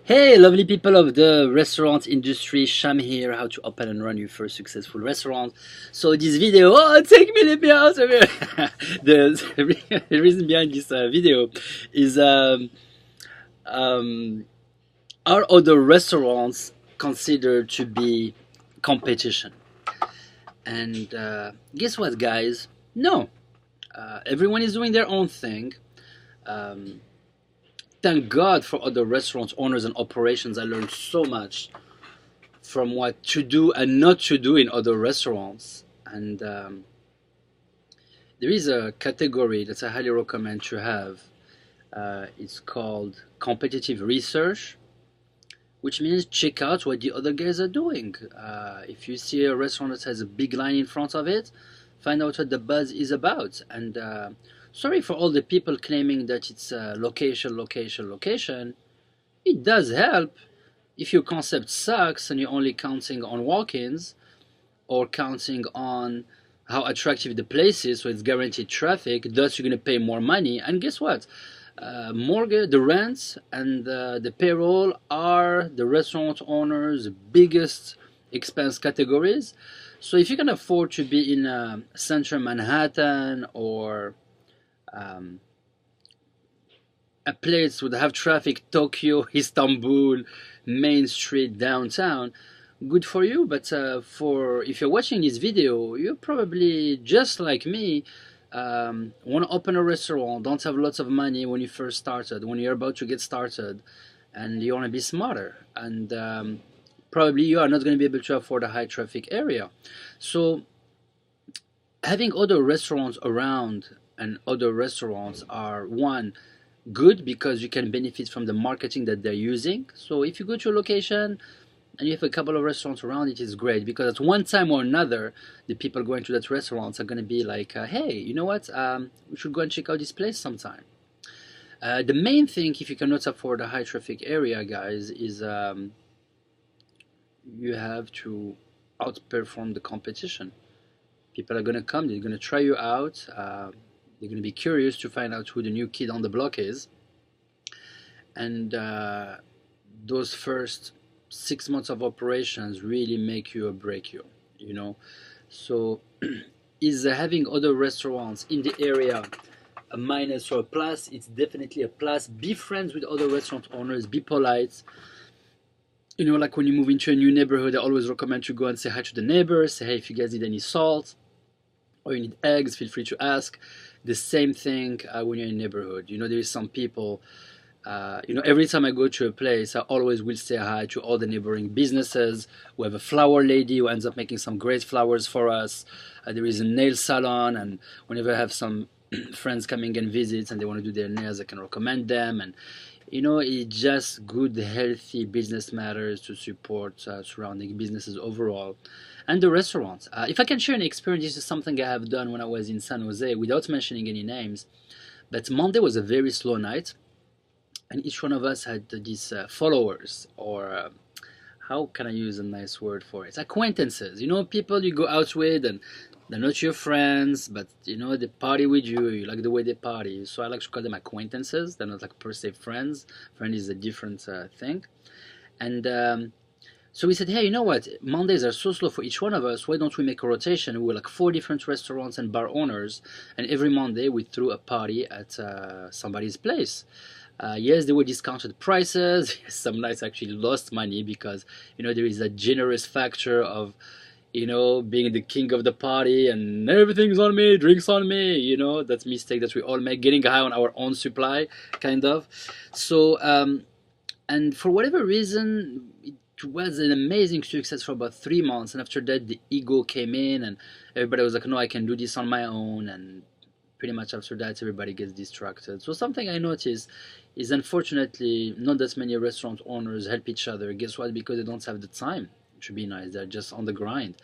Hey, lovely people of the restaurant industry, Sham here, how to open and run your first successful restaurant. So this video, take me, let me out of here. The reason behind this video is um, are other restaurants considered to be competition? And guess what, guys? No, everyone is doing their own thing. Um, Thank God for other restaurant owners and operations. I learned so much from what to do and not to do in other restaurants. And there is a category that I highly recommend to have. It's called competitive research, which means check out what the other guys are doing. If you see a restaurant that has a big line in front of it, find out what the buzz is about. And sorry for all the people claiming that it's location, location, location. It does help. If your concept sucks and you're only counting on walk-ins or counting on how attractive the place is, so it's guaranteed traffic, thus you're going to pay more money. And guess what? Mortgage, the rents and the payroll are the restaurant owner's biggest expense categories. So if you can afford to be in central Manhattan or a place would have traffic, Tokyo, Istanbul, Main Street, downtown, good for you. But for if you're watching this video, you're probably just like me, want to open a restaurant, don't have lots of money when you first started, when you're about to get started, and you want to be smarter. And probably you are not going to be able to afford a high traffic area. So having other restaurants around and other restaurants are one, good because you can benefit from the marketing that they're using. So if you go to a location and you have a couple of restaurants around, it is great because at one time or another the people going to that restaurant are going to be like, hey, you know what, we should go and check out this place sometime. The main thing, if you cannot afford a high traffic area, guys, is you have to outperform the competition. People are going to come, they're going to try you out, they're going to be curious to find out who the new kid on the block is. And those first 6 months of operations really make you or break you, you know. So is having other restaurants in the area a minus or a plus? It's definitely a plus. Be friends with other restaurant owners, be polite. You know, like when you move into a new neighborhood, I always recommend to go and say hi to the neighbors, say, hey, if you guys need any salt or you need eggs, feel free to ask. The same thing when you're in a neighborhood. You know, there is some people, you know, every time I go to a place, I always will say hi to all the neighboring businesses. We have a flower lady who ends up making some great flowers for us. There is a nail salon, and whenever I have some friends coming and visit and they want to do their nails, I can recommend them. And you know, it's just good, healthy business matters to support surrounding businesses overall. And the restaurants. If I can share an experience, this is something I have done when I was in San Jose without mentioning any names. But Monday was a very slow night, and each one of us had these followers, or how can I use a nice word for it? Acquaintances. You know, people you go out with and they're not your friends, but you know, they party with you, you like the way they party. So I like to call them acquaintances. They're not like per se friends. Friend is a different thing. And so we said, hey, you know what? Mondays are so slow for each one of us. Why don't we make a rotation? We were like 4 different restaurants and bar owners, and every Monday we threw a party at somebody's place. Yes, there were discounted prices. Some nights actually lost money because, you know, there is a generous factor of, you know, being the king of the party and everything's on me, drinks on me, you know, that's a mistake that we all make, getting high on our own supply, kind of. So, and for whatever reason, it was an amazing success for about 3 months, and after that the ego came in and everybody was like, no, I can do this on my own, and pretty much after that everybody gets distracted. So something I noticed is, unfortunately, not that many restaurant owners help each other. Guess what? Because they don't have the time to be nice, they're just on the grind.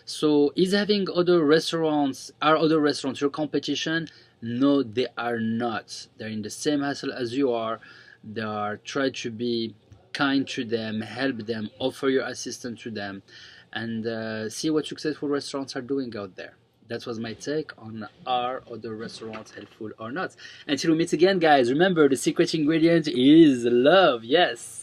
So is having other restaurants, are other restaurants your competition? No, they are not. They're in the same hassle as you are. They are try to be kind to them, help them, offer your assistance to them, and see what successful restaurants are doing out there. That was my take on, are other restaurants helpful or not. Until we meet again, guys, remember the secret ingredient is love. Yes.